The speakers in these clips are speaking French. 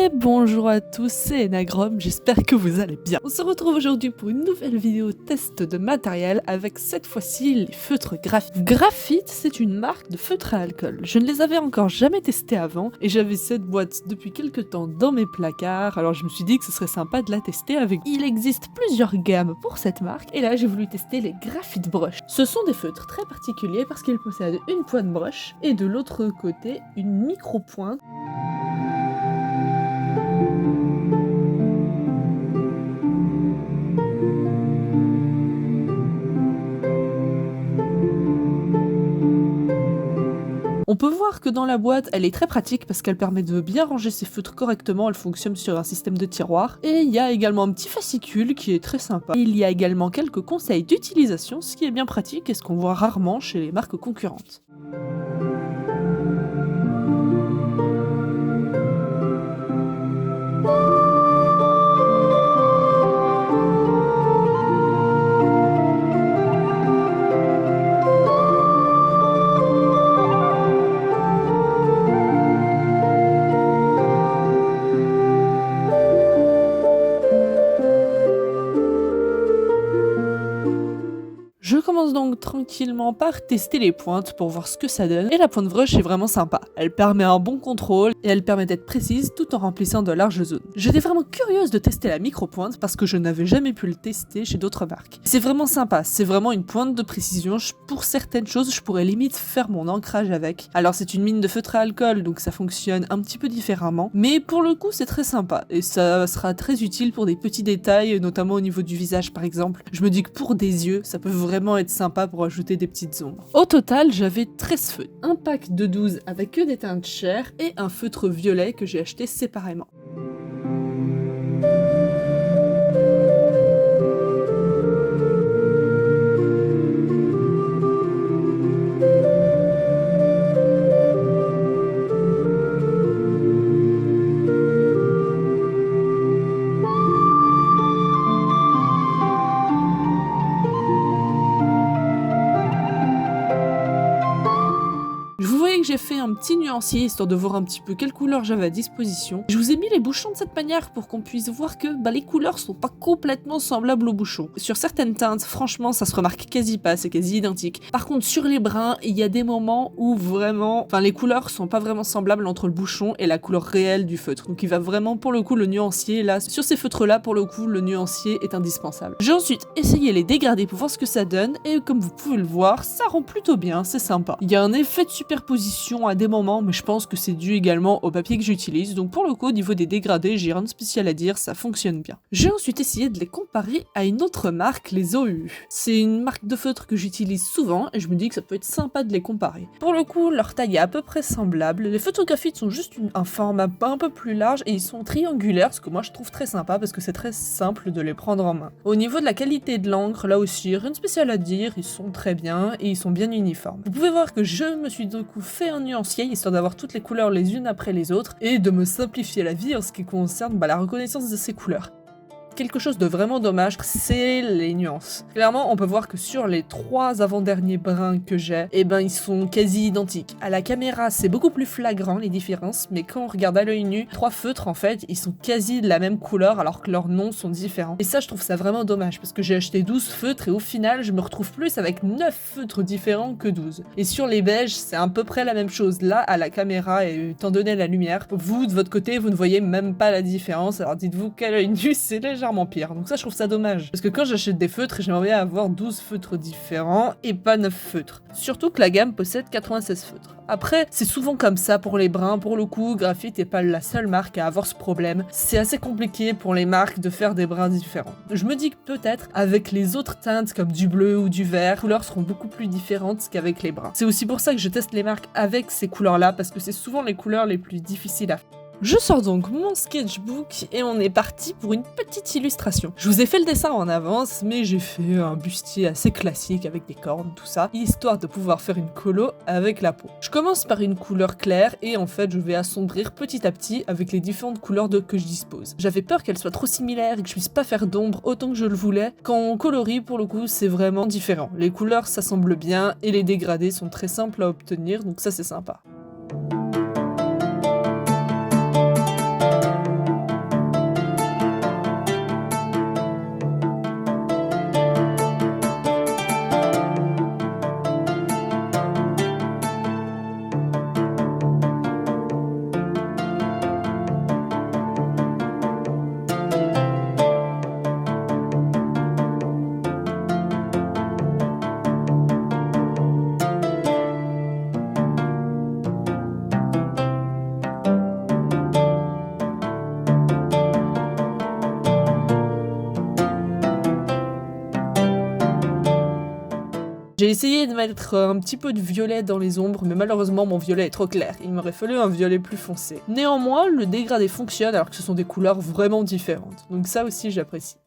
Et bonjour à tous, c'est Enagrom, j'espère que vous allez bien. On se retrouve aujourd'hui pour une nouvelle vidéo test de matériel avec cette fois-ci les feutres Graphite. Graphite, c'est une marque de feutres à alcool. Je ne les avais encore jamais testés avant et j'avais cette boîte depuis quelques temps dans mes placards, alors je me suis dit que ce serait sympa de la tester avec vous. Il existe plusieurs gammes pour cette marque et là j'ai voulu tester les Graphite Brush. Ce sont des feutres très particuliers parce qu'ils possèdent une pointe brush et de l'autre côté une micro-pointe. On peut voir que dans la boîte, elle est très pratique parce qu'elle permet de bien ranger ses feutres correctement, elle fonctionne sur un système de tiroir. Et il y a également un petit fascicule qui est très sympa. Et il y a également quelques conseils d'utilisation, ce qui est bien pratique et ce qu'on voit rarement chez les marques concurrentes. Je commence donc tranquillement par tester les pointes pour voir ce que ça donne, et la pointe brush est vraiment sympa. Elle permet un bon contrôle et elle permet d'être précise tout en remplissant de larges zones. J'étais vraiment curieuse de tester la micro-pointe parce que je n'avais jamais pu le tester chez d'autres marques. C'est vraiment sympa, c'est vraiment une pointe de précision. Pour certaines choses, je pourrais limite faire mon ancrage avec. Alors c'est une mine de feutre à alcool, donc ça fonctionne un petit peu différemment, mais pour le coup c'est très sympa et ça sera très utile pour des petits détails, notamment au niveau du visage par exemple. Je me dis que pour des yeux, ça peut vraiment être sympa pour ajouter des petites ombres. Au total, j'avais 13 feutres, un pack de 12 avec que des teintes chères et un feutre violet que j'ai acheté séparément. Vous voyez que j'ai fait un petit nuancier histoire de voir un petit peu quelle couleur j'avais à disposition. Je vous ai mis les bouchons de cette manière pour qu'on puisse voir que les couleurs sont pas complètement semblables aux bouchons. Sur certaines teintes, franchement, ça se remarque quasi pas, c'est quasi identique. Par contre, sur les brins, il y a des moments où vraiment, les couleurs sont pas vraiment semblables entre le bouchon et la couleur réelle du feutre. Donc il va vraiment, pour le coup, le nuancier, là, sur ces feutres-là, pour le coup, le nuancier est indispensable. J'ai ensuite essayé les dégradés pour voir ce que ça donne et comme vous pouvez le voir, ça rend plutôt bien, c'est sympa. Il y a un effet de superposition à des moments, mais je pense que c'est dû également au papier que j'utilise, donc pour le coup au niveau des dégradés, j'ai rien de spécial à dire, ça fonctionne bien. J'ai ensuite essayé de les comparer à une autre marque, les OU. C'est une marque de feutre que j'utilise souvent et je me dis que ça peut être sympa de les comparer. Pour le coup, leur taille est à peu près semblable, les feutres Graphite sont juste un format un peu plus large et ils sont triangulaires, ce que moi je trouve très sympa parce que c'est très simple de les prendre en main. Au niveau de la qualité de l'encre, là aussi, rien de spécial à dire, ils sont très bien et ils sont bien uniformes. Vous pouvez voir que je me suis du coup fait un nuancier histoire d'avoir toutes les couleurs les unes après les autres et de me simplifier la vie en ce qui concerne la reconnaissance de ces couleurs. Quelque chose de vraiment dommage, c'est les nuances. Clairement, on peut voir que sur les 3 avant-derniers brins que j'ai, ils sont quasi identiques. À la caméra, c'est beaucoup plus flagrant les différences, mais quand on regarde à l'œil nu, 3 feutres en fait, ils sont quasi de la même couleur alors que leurs noms sont différents. Et ça, je trouve ça vraiment dommage parce que j'ai acheté 12 feutres et au final, je me retrouve plus avec 9 feutres différents que 12. Et sur les beiges, c'est à peu près la même chose. Là, à la caméra, et étant donné la lumière, vous, de votre côté, vous ne voyez même pas la différence. Alors dites-vous qu'à l'œil nu, c'est légèrement pire. Donc ça, je trouve ça dommage. Parce que quand j'achète des feutres, j'aimerais bien avoir 12 feutres différents et pas 9 feutres. Surtout que la gamme possède 96 feutres. Après, c'est souvent comme ça pour les brins. Pour le coup, Graphite n'est pas la seule marque à avoir ce problème. C'est assez compliqué pour les marques de faire des brins différents. Je me dis que peut-être, avec les autres teintes comme du bleu ou du vert, les couleurs seront beaucoup plus différentes qu'avec les brins. C'est aussi pour ça que je teste les marques avec ces couleurs-là, parce que c'est souvent les couleurs les plus difficiles à faire. Je sors donc mon sketchbook et on est parti pour une petite illustration. Je vous ai fait le dessin en avance, mais j'ai fait un bustier assez classique avec des cornes, tout ça, histoire de pouvoir faire une colo avec la peau. Je commence par une couleur claire et en fait je vais assombrir petit à petit avec les différentes couleurs que je dispose. J'avais peur qu'elles soient trop similaires et que je puisse pas faire d'ombre autant que je le voulais. Quand on colorie, pour le coup, c'est vraiment différent. Les couleurs s'assemblent bien et les dégradés sont très simples à obtenir, donc ça c'est sympa. J'ai essayé de mettre un petit peu de violet dans les ombres, mais malheureusement mon violet est trop clair, il m'aurait fallu un violet plus foncé. Néanmoins, le dégradé fonctionne alors que ce sont des couleurs vraiment différentes, donc ça aussi j'apprécie.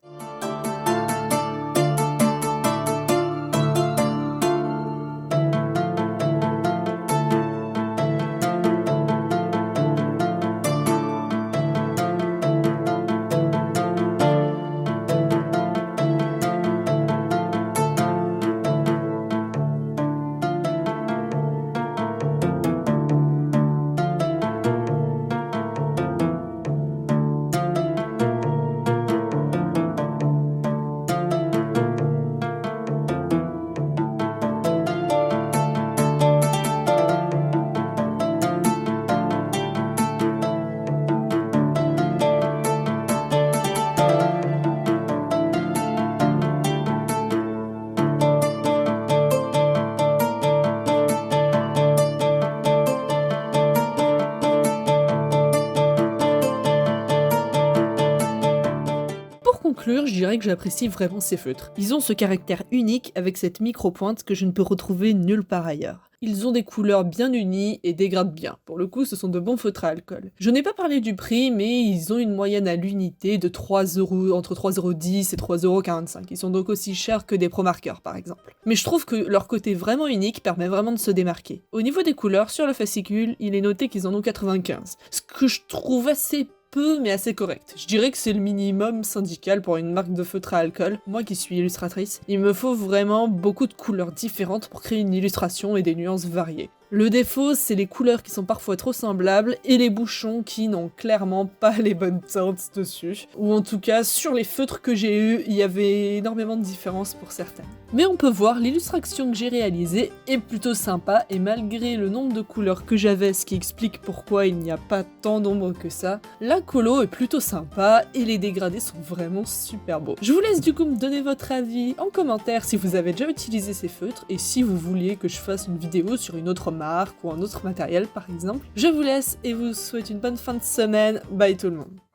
Pour conclure, je dirais que j'apprécie vraiment ces feutres. Ils ont ce caractère unique avec cette micro-pointe que je ne peux retrouver nulle part ailleurs. Ils ont des couleurs bien unies et dégradent bien. Pour le coup, ce sont de bons feutres à alcool. Je n'ai pas parlé du prix, mais ils ont une moyenne à l'unité de 3€, entre 3,10€ et 3,45€. Ils sont donc aussi chers que des Pro Markers par exemple. Mais je trouve que leur côté vraiment unique permet vraiment de se démarquer. Au niveau des couleurs, sur le fascicule, il est noté qu'ils en ont 95. Ce que je trouve assez peu mais assez correct. Je dirais que c'est le minimum syndical pour une marque de feutre à alcool. Moi qui suis illustratrice, il me faut vraiment beaucoup de couleurs différentes pour créer une illustration et des nuances variées. Le défaut, c'est les couleurs qui sont parfois trop semblables et les bouchons qui n'ont clairement pas les bonnes teintes dessus. Ou en tout cas, sur les feutres que j'ai eus, il y avait énormément de différences pour certaines. Mais on peut voir, l'illustration que j'ai réalisée est plutôt sympa et malgré le nombre de couleurs que j'avais, ce qui explique pourquoi il n'y a pas tant d'ombre que ça, la colo est plutôt sympa et les dégradés sont vraiment super beaux. Je vous laisse du coup me donner votre avis en commentaire si vous avez déjà utilisé ces feutres et si vous vouliez que je fasse une vidéo sur une autre marque ou un autre matériel par exemple. Je vous laisse et vous souhaite une bonne fin de semaine. Bye tout le monde.